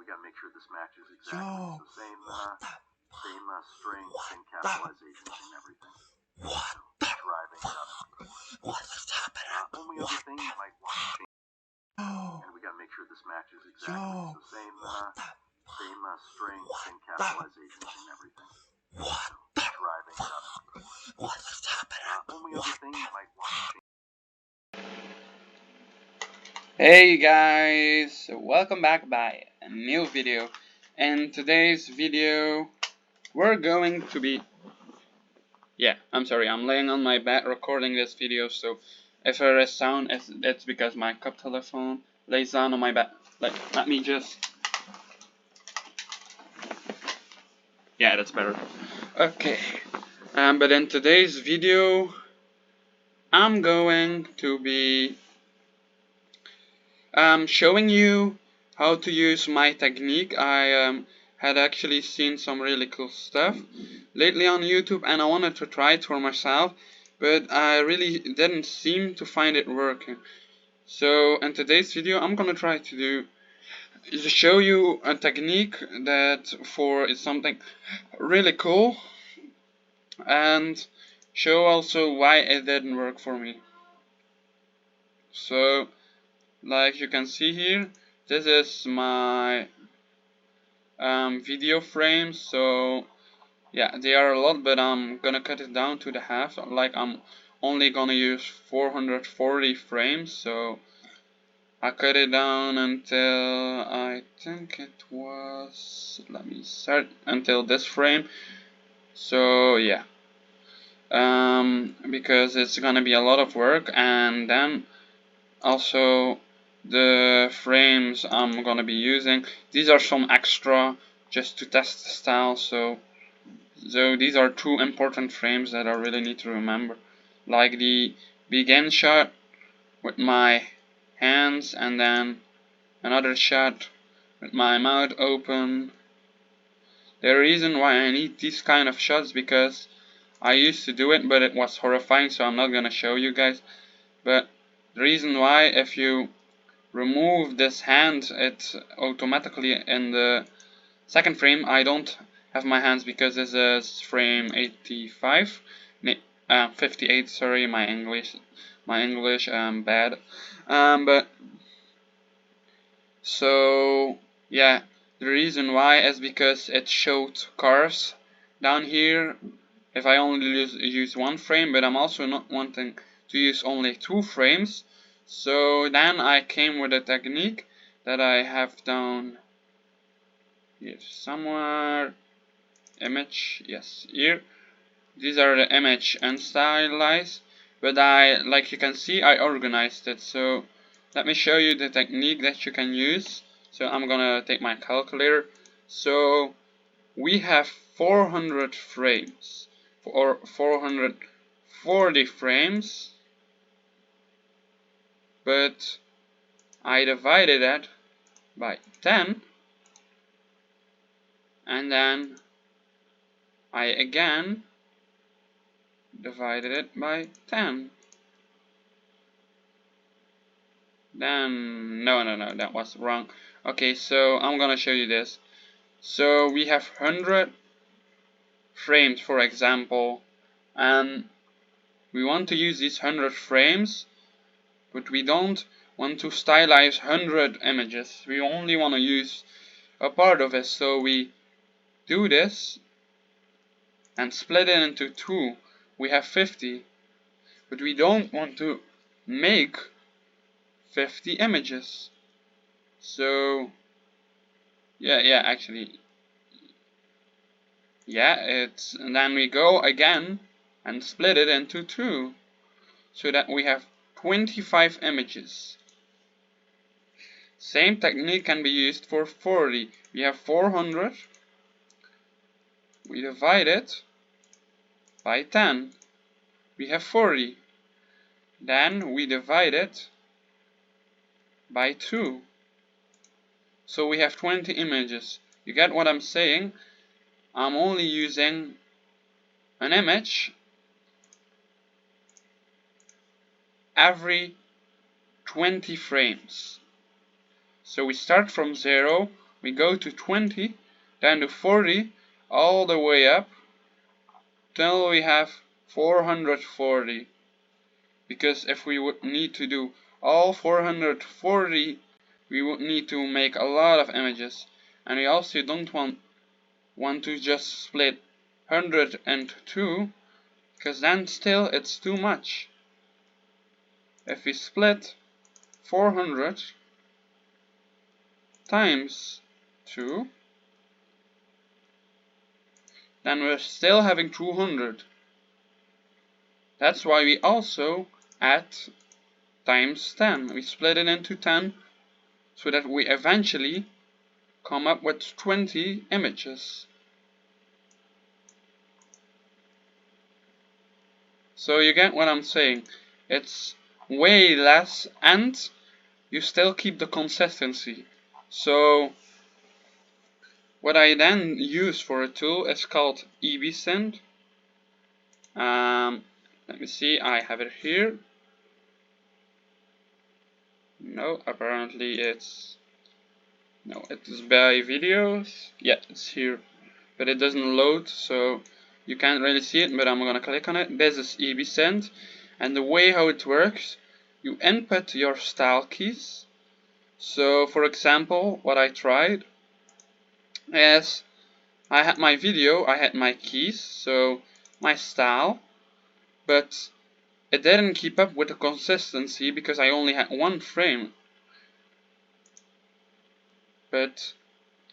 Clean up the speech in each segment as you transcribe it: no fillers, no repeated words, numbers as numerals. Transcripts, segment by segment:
gotta make sure this matches exactly. So same string, same capitalization, same everything. So driving it up. What's happening? Only other thing you might want to change. And we gotta make sure this matches exactly. So same string, same capitalization, same everything. So driving it up. What's happening? Only other thing you might want to change. Hey guys, welcome back by a new video. In today's video we're going to be I'm laying on my bed recording this video, so if there is sound it's because my cup telephone lays down on my bed. Let me just that's better. Okay. But in today's video I'm going to be showing you how to use my technique. I had actually seen some really cool stuff lately on YouTube and I wanted to try it for myself, but I really didn't seem to find it working. So in today's video I'm gonna try to show you a technique that is something really cool, and show also why it didn't work for me. So like you can see here, this is my video frames. So yeah, they are a lot, but I'm gonna cut it down to the half. Like I'm only gonna use 440 frames, so I cut it down until I think it was, let me start, until this frame. So yeah, because it's gonna be a lot of work, and then also the frames I'm gonna be using, these are some extra just to test the style. So these are two important frames that I really need to remember, like the begin shot with my hands, and then another shot with my mouth open. The reason why I need these kind of shots, because I used to do it but it was horrifying, so I'm not gonna show you guys. But the reason why, if you remove this hand, it automatically in the second frame I don't have my hands, because this is frame 85, 58, sorry, my English bad. But so yeah, the reason why is because it showed cars down here if I only use one frame, but I'm also not wanting to use only 2 frames. So then I came with a technique that I have down here somewhere. Image, yes, here. These are the image and stylize, but like you can see, I organized it. So let me show you the technique that you can use. So I'm gonna take my calculator. So we have 400 frames, or 440 frames, but I divided that by 10, and then I again divided it by 10. Then no, that was wrong. Okay, so I'm gonna show you this. So we have 100 frames, for example, and we want to use these 100 frames, but we don't want to stylize 100 images. We only want to use a part of it. So we do this and split it into 2. We have 50, but we don't want to make 50 images. So and then we go again and split it into 2, so that we have 25 images. Same technique can be used for 40. We have 400, we divide it by 10, we have 40. Then we divide it by 2, so we have 20 images. You get what I'm saying? I'm only using an image every 20 frames. So we start from 0, we go to 20, then to 40, all the way up till we have 440. Because if we would need to do all 440, we would need to make a lot of images, and we also don't want to just split 102, because then still it's too much. If we split 400 times 2, then we're still having 200. That's why we also add times 10. We split it into 10 so that we eventually come up with 20 images. So you get what I'm saying. It's way less and you still keep the consistency. So what I then use for a tool is called Ebsynth. Let me see, I have it here. No, apparently it's... No, it is by videos. Yeah, it's here. But it doesn't load, so you can't really see it, but I'm gonna click on it. This is Ebsynth. And the way how it works, you input your style keys. So, for example, what I tried is I had my video, I had my keys, so my style, but it didn't keep up with the consistency because I only had one frame. But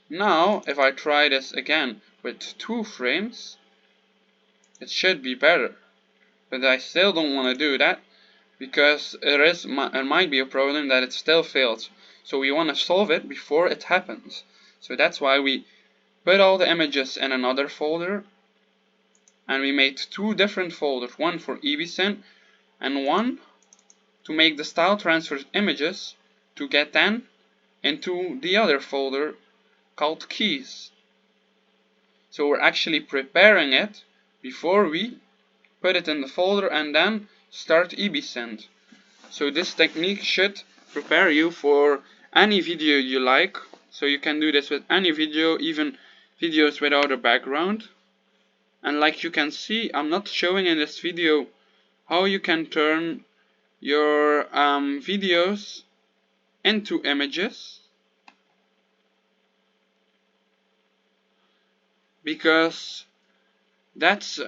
now, if I try this again with 2 frames, it should be better. But I still don't want to do that because there might be a problem that it still fails. So we want to solve it before it happens. So that's why we put all the images in another folder, and we made 2 different folders, one for Ebsynth and one to make the style transfer images to get then into the other folder called keys. So we're actually preparing it before we put it in the folder and then start Ebsynth. So this technique should prepare you for any video you like. So you can do this with any video, even videos without a background. And like you can see, I'm not showing in this video how you can turn your videos into images, because that's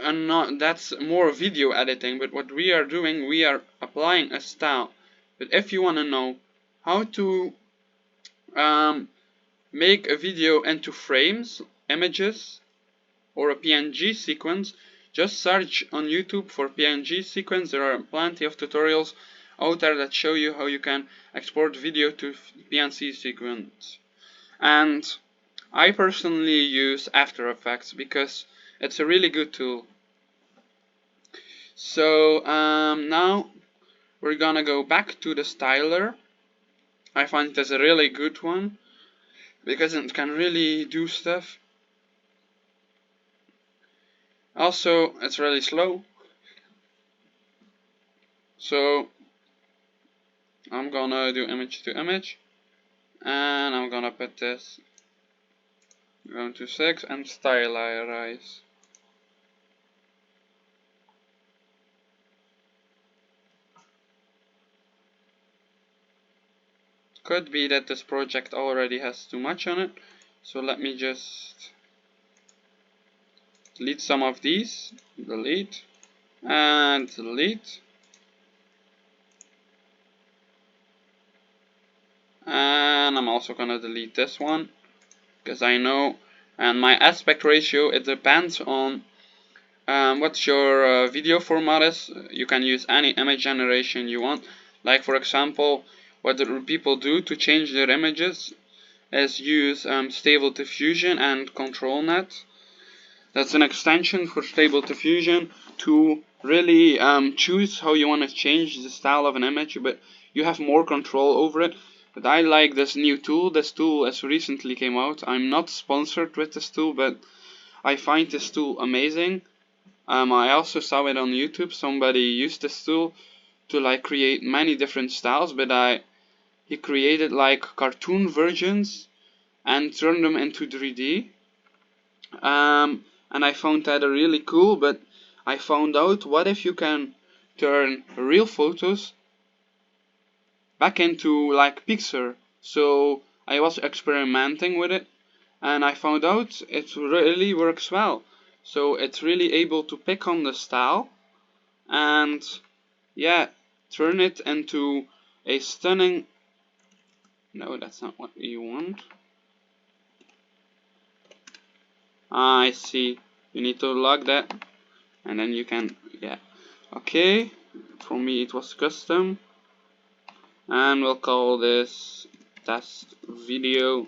more video editing. But what we are doing, we are applying a style. But if you want to know how to make a video into frames, images, or a PNG sequence, just search on YouTube for PNG sequence. There are plenty of tutorials out there that show you how you can export video to PNG sequence. And I personally use After Effects because it's a really good tool. So now we're gonna go back to the Stylar. I find it as a really good one because it can really do stuff. Also, it's really slow. So I'm gonna do image to image, and I'm gonna put this going to 6 and stylize. Could be that this project already has too much on it, so let me just delete some of these, delete, and delete. And I'm also gonna delete this one, because I know, and my aspect ratio, it depends on what your video format is. You can use any image generation you want. Like for example, what the people do to change their images is use Stable Diffusion and ControlNet. That's an extension for Stable Diffusion to really choose how you want to change the style of an image, but you have more control over it. But I like this new tool. This tool has recently came out. I'm not sponsored with this tool, but I find this tool amazing. I also saw it on YouTube. Somebody used this tool to like create many different styles, but he created like cartoon versions, and turn them into 3D. And I found that really cool, but I found out, what if you can turn real photos back into like picture? So I was experimenting with it, and I found out it really works well. So it's really able to pick on the style and yeah, turn it into a stunning. No, that's not what you want. I see. You need to log that, and then you can, yeah. Okay, for me it was custom, and we'll call this test video.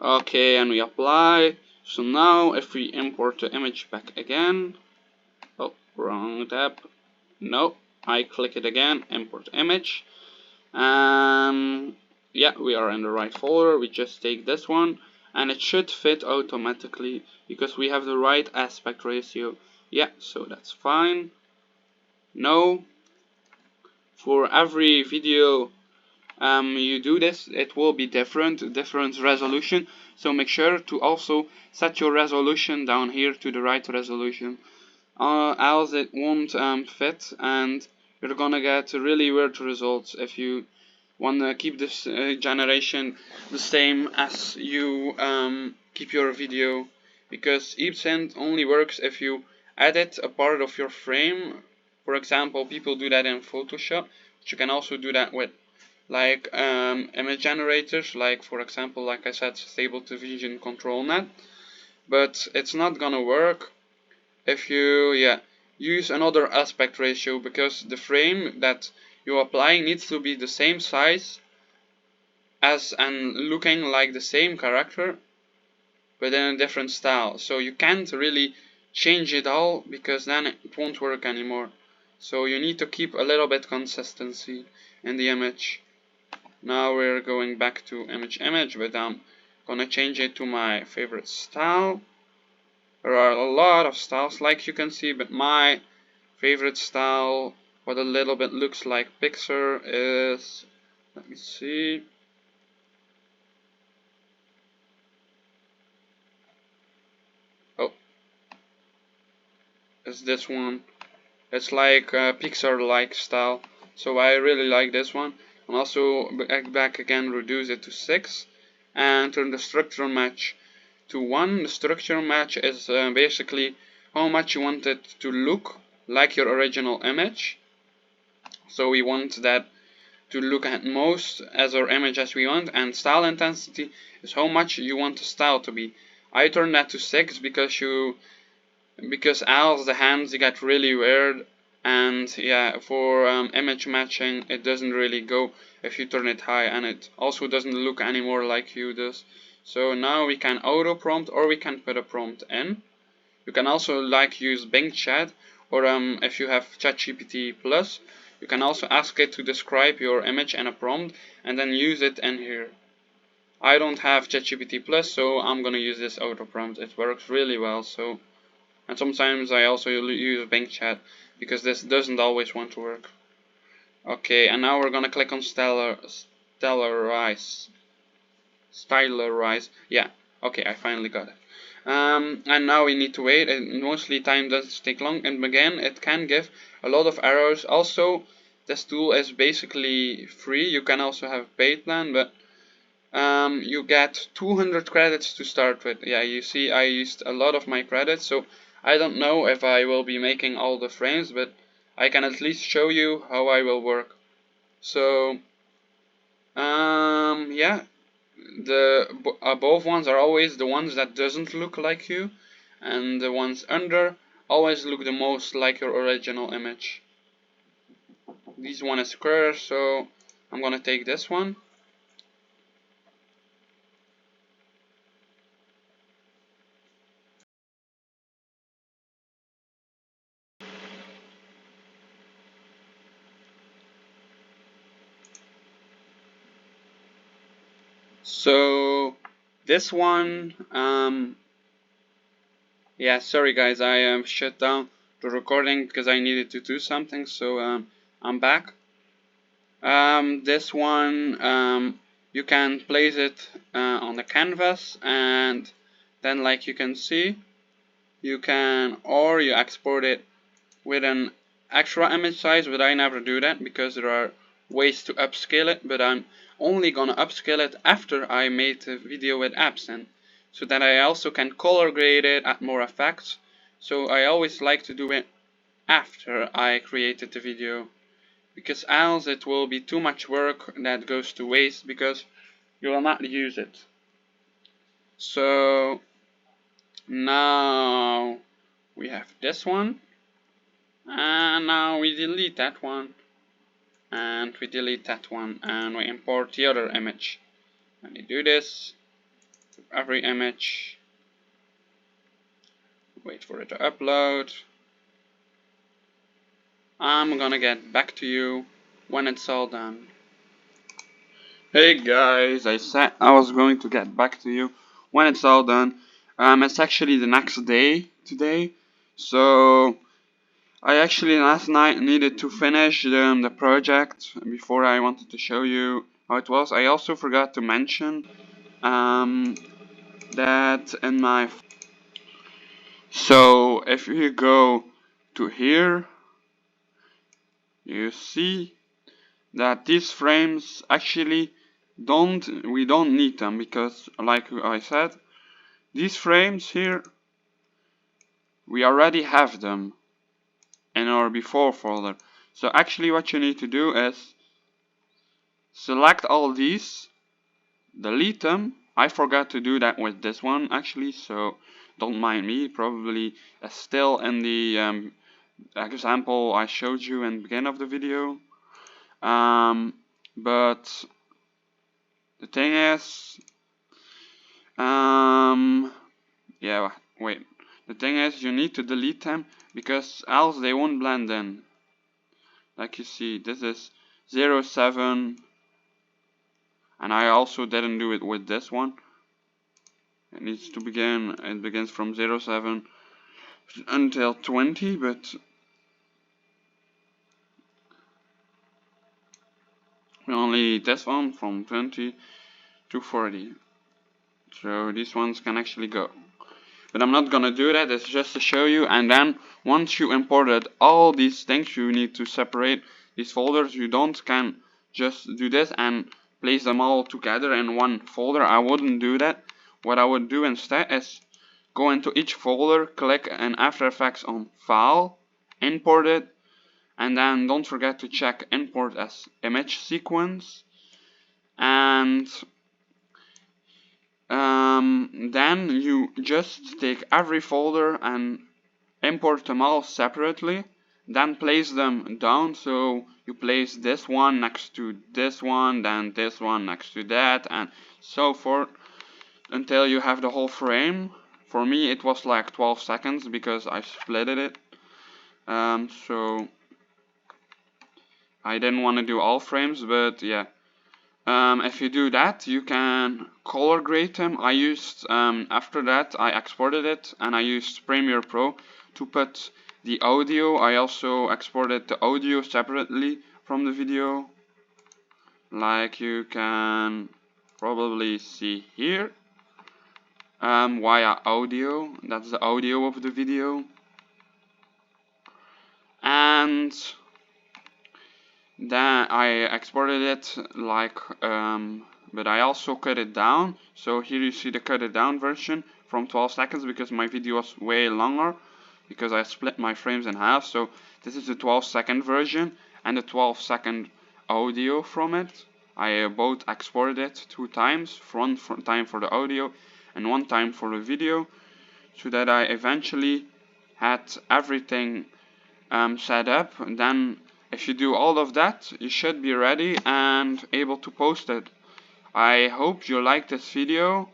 Okay, and we apply. So now if we import the image back again, oh, wrong tab. No, I click it again, import image, and yeah, we are in the right folder. We just take this one, and it should fit automatically because we have the right aspect ratio. Yeah, so that's fine. No, for every video you do this, it will be different resolution. So make sure to also set your resolution down here to the right resolution, else it won't fit, and you're gonna get really weird results if you want to keep this generation the same as you keep your video, because Ebsynth only works if you edit a part of your frame. For example, people do that in Photoshop, but you can also do that with like image generators, like for example, like I said, Stable Diffusion Control Net. But it's not gonna work if you use another aspect ratio, because the frame that you apply needs to be the same size as and looking like the same character but in a different style. So you can't really change it all, because then it won't work anymore. So you need to keep a little bit consistency in the image. Now we're going back to image, but I'm gonna change it to my favorite style. There are a lot of styles like you can see, but my favorite style, what a little bit looks like picture, is, let me see, oh, is this one. It's like a Pixar-like style, so I really like this one. And also back again, reduce it to 6 and turn the structure match to 1. The structure match is basically how much you want it to look like your original image. So we want that to look at most as our image as we want, and style intensity is how much you want the style to be. I turn that to 6 because else the hands get really weird, and yeah, for image matching it doesn't really go if you turn it high, and it also doesn't look anymore like you does. So now we can auto prompt, or we can put a prompt in. You can also like use Bing Chat, or if you have ChatGPT Plus, you can also ask it to describe your image in a prompt and then use it in here. I don't have ChatGPT Plus, so I'm gonna use this auto prompt. It works really well. So, and sometimes I also use Bing Chat because this doesn't always want to work. Okay, and now we're gonna click on Stylarize. Yeah, okay, I finally got it. And now we need to wait, and mostly time does take long, and again it can give a lot of errors. Also, this tool is basically free. You can also have paid plan, but you get 200 credits to start with. Yeah, you see I used a lot of my credits, so I don't know if I will be making all the frames, but I can at least show you how I will work. So yeah, the above ones are always the ones that doesn't look like you, and the ones under always look the most like your original image. This one is square, so I'm gonna take this one. So this one, yeah, sorry guys, I shut down the recording because I needed to do something, so I'm back. This one, you can place it on the canvas, and then, like you can see, you can, or you export it with an extra image size, but I never do that because there are ways to upscale it, but I'm only gonna upscale it after I made a video with Ebsynth, so that I also can color grade it, add more effects. So I always like to do it after I created the video, because else it will be too much work that goes to waste because you will not use it. So now we have this one, and now we delete that one, and we delete that one, and we import the other image. Let me do this with every image. Wait for it to upload. I'm gonna get back to you when it's all done. Hey guys, I said I was going to get back to you when it's all done. It's actually the next day today, so I actually last night needed to finish the project before I wanted to show you how it was. I also forgot to mention that in my... So if you go to here, you see that these frames actually we don't need them, because like I said, these frames here, we already have them in our before folder. So actually what you need to do is select all these, delete them. I forgot to do that with this one actually, so don't mind me. Probably still in the example I showed you in the beginning of the video. But the thing is, yeah, wait. The thing is, you need to delete them because else they won't blend in. Like you see, this is 07, and I also didn't do it with this one. It needs to begin, it begins from 07 until 20, but we only need this one from 20 to 40. So these ones can actually go. But I'm not gonna do that, it's just to show you. And then once you imported all these things, you need to separate these folders. You can just do this and place them all together in one folder. I wouldn't do that. What I would do instead is go into each folder, click in After Effects on File, import it, and then don't forget to check Import as Image Sequence. And then you just take every folder and import them all separately, then place them down. So you place this one next to this one, then this one next to that, and so forth until you have the whole frame. For me it was like 12 seconds because I splitted it, so I didn't want to do all frames, but yeah. If you do that, you can color grade them. I used, after that, I exported it and I used Premiere Pro to put the audio. I also exported the audio separately from the video, like you can probably see here, via audio. That's the audio of the video. And then I exported it like, but I also cut it down. So here you see the cut it down version from 12 seconds because my video was way longer, because I split my frames in half. So this is the 12-second version and the 12-second audio from it. I both exported it 2 times, one time for the audio and 1 time for the video, so that I eventually had everything set up. And then if you do all of that, you should be ready and able to post it. I hope you like this video,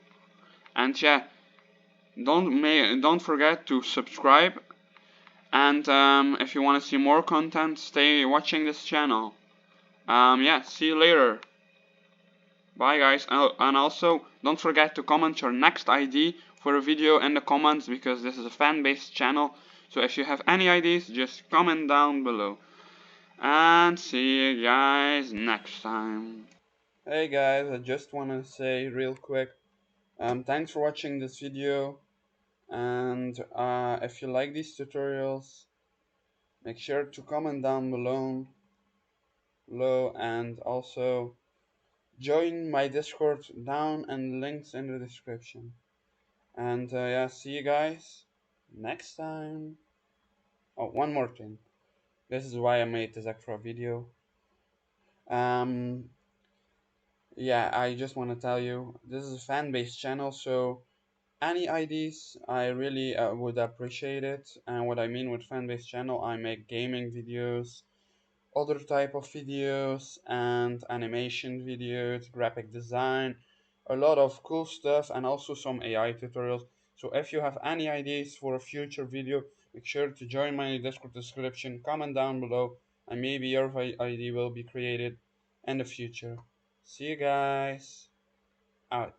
and yeah, don't forget to subscribe, and if you want to see more content, stay watching this channel. Yeah, see you later. Bye guys. And also don't forget to comment your next ID for a video in the comments, because this is a fan-based channel. So if you have any ideas, just comment down below. and see you guys next time. Hey guys, I just want to say real quick, thanks for watching this video, and if you like these tutorials, make sure to comment down below, and also join my Discord down and links in the description. And yeah, see you guys next time. Oh, one more thing. This is why I made this extra video. Um, yeah, I just want to tell you, this is a fan-based channel, so any ideas, I really would appreciate it. And what I mean with fan-based channel, I make gaming videos, other type of videos, and animation videos, graphic design, a lot of cool stuff, and also some AI tutorials. So if you have any ideas for a future video, make sure to join my Discord description, comment down below, and maybe your idea will be created in the future. See you guys. Out.